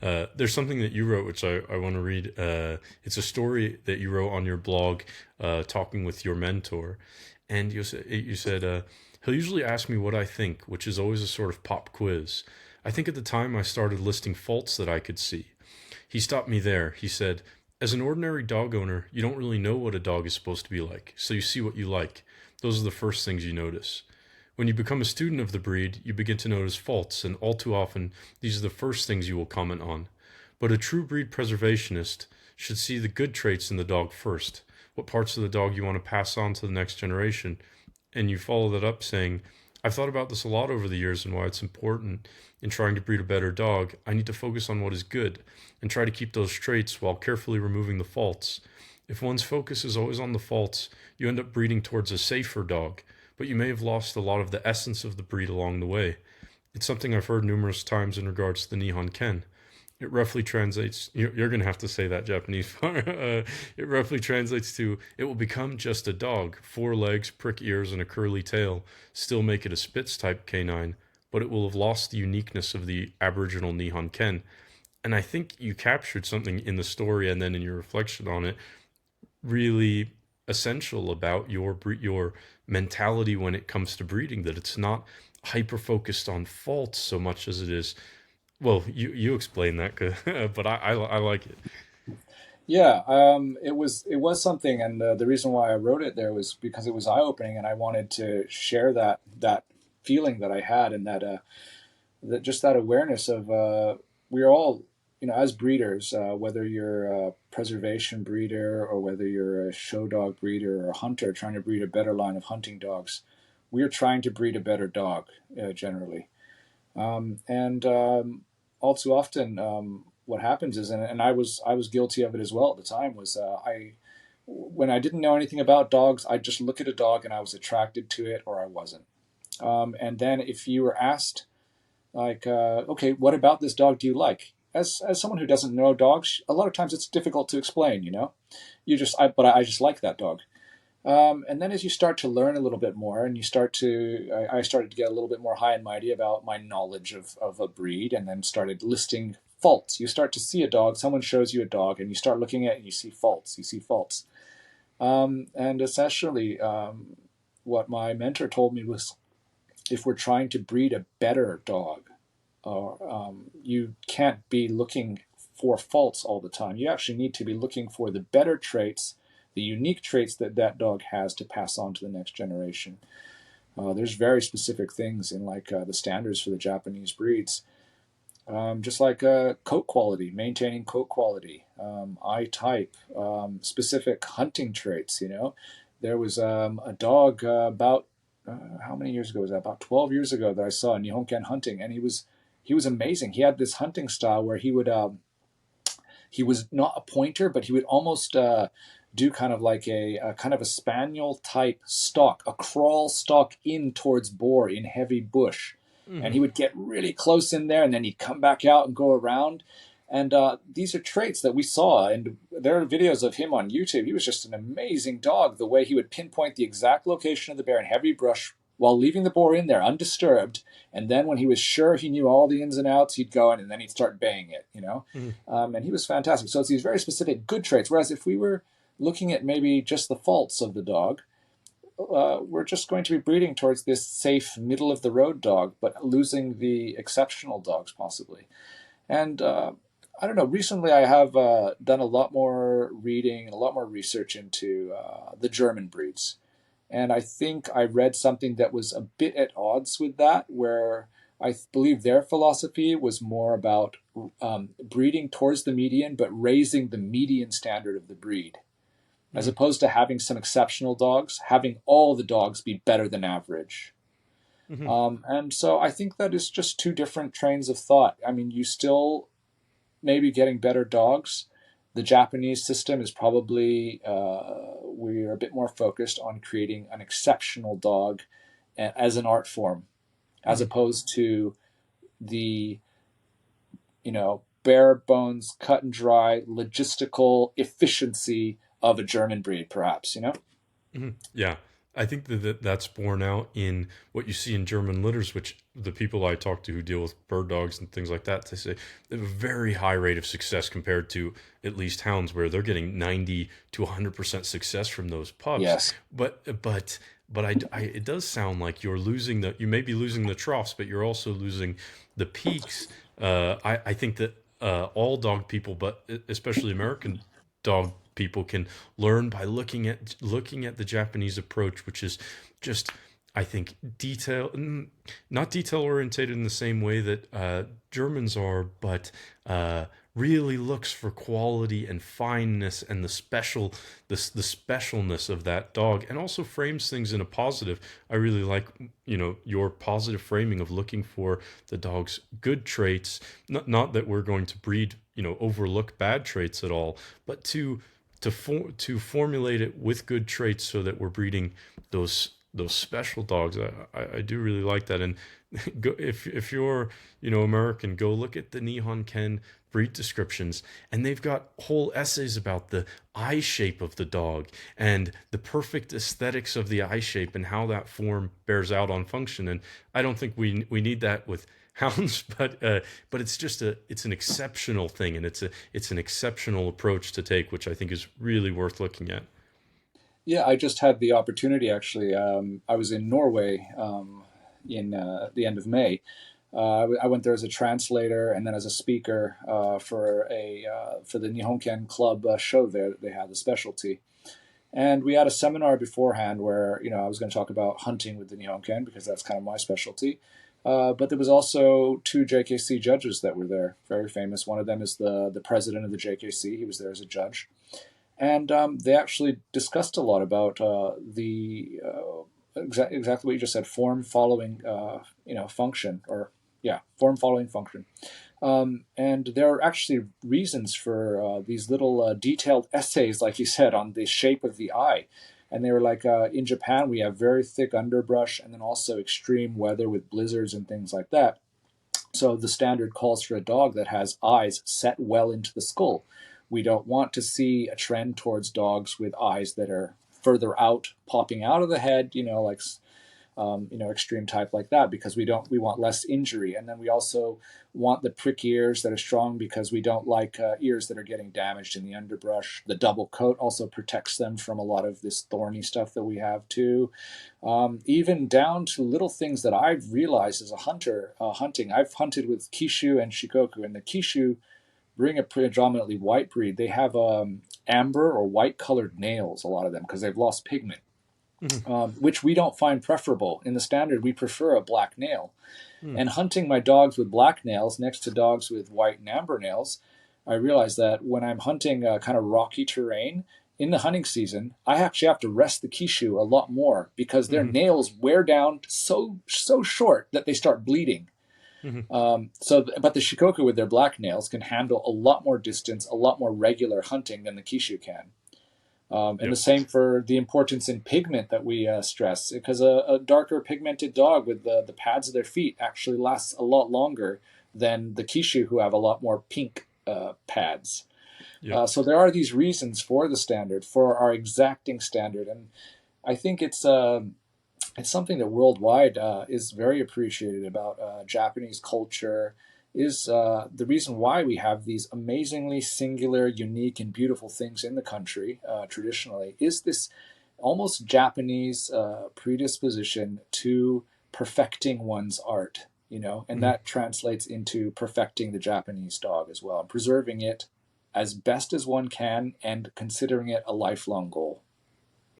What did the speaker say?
There's something that you wrote, which I want to read. It's a story that you wrote on your blog, talking with your mentor. And you said, he'll usually ask me what I think, which is always a sort of pop quiz. I think at the time I started listing faults that I could see. He stopped me there. He said, as an ordinary dog owner, you don't really know what a dog is supposed to be like, so you see what you like. Those are the first things you notice. When you become a student of the breed, you begin to notice faults, and all too often, these are the first things you will comment on. But a true breed preservationist should see the good traits in the dog first, what parts of the dog you want to pass on to the next generation, and you follow that up saying, I've thought about this a lot over the years and why it's important in trying to breed a better dog. I need to focus on what is good and try to keep those traits while carefully removing the faults. If one's focus is always on the faults, you end up breeding towards a safer dog, but you may have lost a lot of the essence of the breed along the way. It's something I've heard numerous times in regards to the Nihon Ken. It roughly translates, you're going to have to say that Japanese part. It roughly translates to, it will become just a dog, 4 legs, prick ears, and a curly tail, still make it a Spitz type canine, but it will have lost the uniqueness of the Aboriginal Nihon Ken. And I think you captured something in the story and then in your reflection on it really essential about your mentality when it comes to breeding, that it's not hyper focused on faults so much as it is, well, you explain that, but I like it. Yeah, it was something, and the reason why I wrote it there was because it was eye opening, and I wanted to share that feeling that I had, and that just that awareness of we're all, as breeders, whether you're a preservation breeder or whether you're a show dog breeder or a hunter trying to breed a better line of hunting dogs, we're trying to breed a better dog, generally. And all too often, what happens is, and I was guilty of it as well at the time, was I when I didn't know anything about dogs, I just look at a dog and I was attracted to it or I wasn't. And then if you were asked, like, okay, what about this dog do you like? As someone who doesn't know dogs, a lot of times it's difficult to explain. But I just like that dog. And then as you start to learn a little bit more, and I started to get a little bit more high and mighty about my knowledge of a breed, and then started listing faults. You start to see a dog, someone shows you a dog, and you start looking at it and you see faults. You see faults. And essentially, what my mentor told me was, if we're trying to breed a better dog, you can't be looking for faults all the time. You actually need to be looking for the better traits, the unique traits that that dog has to pass on to the next generation. There's very specific things in, like, the standards for the Japanese breeds, just like coat quality, maintaining coat quality, eye type, specific hunting traits. There was a dog about how many years ago was that? About 12 years ago that I saw Nihon Ken hunting, and he was amazing. He had this hunting style where he was not a pointer, but he would almost do kind of like a kind of a spaniel type stalk, a crawl stalk in towards boar in heavy bush, and Hmm. he would get really close in there, and then he'd come back out and go around. And these are traits that we saw, and there are videos of him on YouTube. He was just an amazing dog. The way he would pinpoint the exact location of the bear in heavy brush while leaving the boar in there undisturbed, and then when he was sure he knew all the ins and outs, he'd go in and then he'd start baying it. Hmm. And he was fantastic. So it's these very specific good traits. Whereas if we were looking at maybe just the faults of the dog, we're just going to be breeding towards this safe, middle of the road dog, but losing the exceptional dogs possibly. And I don't know. Recently, I have done a lot more reading and a lot more research into the German breeds. And I think I read something that was a bit at odds with that, where I believe their philosophy was more about breeding towards the median, but raising the median standard of the breed, as Hmm. opposed to having some exceptional dogs, having all the dogs be better than average. Hmm. And so I think that is just two different trains of thought. I mean, you still maybe getting better dogs. The Japanese system is probably, we're a bit more focused on creating an exceptional dog as an art form, as Hmm. opposed to the, bare bones, cut and dry, logistical efficiency of a German breed, perhaps. Hmm. Yeah. I think that's borne out in what you see in German litters, which the people I talk to who deal with bird dogs and things like that, they say they have a very high rate of success compared to at least hounds, where they're getting 90 to 100% success from those pups. Yes. But it does sound like you may be losing the troughs, but you're also losing the peaks. I think that all dog people, but especially American dog people, can learn by looking at the Japanese approach, which is just, I think, not detail orientated in the same way that Germans are, but really looks for quality and fineness and the specialness of that dog, and also frames things in a positive. I really like, your positive framing of looking for the dog's good traits. Not that we're going to breed, overlook bad traits at all, but to formulate it with good traits so that we're breeding those special dogs. I do really like that. And if you're American, go look at the Nihon Ken breed descriptions, and they've got whole essays about the eye shape of the dog and the perfect aesthetics of the eye shape and how that form bears out on function. And I don't think we need that with hounds, but it's an exceptional thing, and it's an exceptional approach to take, which I think is really worth looking at. Yeah, I just had the opportunity actually. I was in Norway in the end of May. I went there as a translator and then as a speaker for the Nihon Ken Club show there that they had, the specialty. And we had a seminar beforehand where I was going to talk about hunting with the Nihon Ken because that's kind of my specialty. But there was also two JKC judges that were there, very famous. One of them is the president of the JKC. He was there as a judge. And they actually discussed a lot about exactly what you just said, form following function, or yeah, form following function. And there are actually reasons for these little detailed essays, like you said, on the shape of the eye. And they were like, in Japan, we have very thick underbrush and then also extreme weather with blizzards and things like that. So the standard calls for a dog that has eyes set well into the skull. We don't want to see a trend towards dogs with eyes that are further out, popping out of the head, like extreme type like that, because we want less injury. And then we also want the prick ears that are strong, because we don't like ears that are getting damaged in the underbrush. The double coat also protects them from a lot of this thorny stuff that we have too. Even down to little things that I've realized as a hunter, hunting. I've hunted with Kishu and Shikoku, and the Kishu bring a predominantly white breed. They have amber or white colored nails, a lot of them, because they've lost pigment. Which we don't find preferable. In the standard, we prefer a black nail. And hunting my dogs with black nails next to dogs with white and amber nails, I realized that when I'm hunting kind of rocky terrain in the hunting season, I actually have to rest the Kishu a lot more, because their nails wear down so short that they start bleeding. But the Shikoku with their black nails can handle a lot more distance, a lot more regular hunting than the Kishu can. And the same for the importance in pigment that we stress, because a darker pigmented dog with the pads of their feet actually lasts a lot longer than the Kishu, who have a lot more pink pads. Yep. So there are these reasons for the standard, for our exacting standard. And I think it's something that worldwide is very appreciated about Japanese culture, is the reason why we have these amazingly singular, unique, and beautiful things in the country traditionally, is this almost Japanese predisposition to perfecting one's art, and that translates into perfecting the Japanese dog as well, and preserving it as best as one can, and considering it a lifelong goal.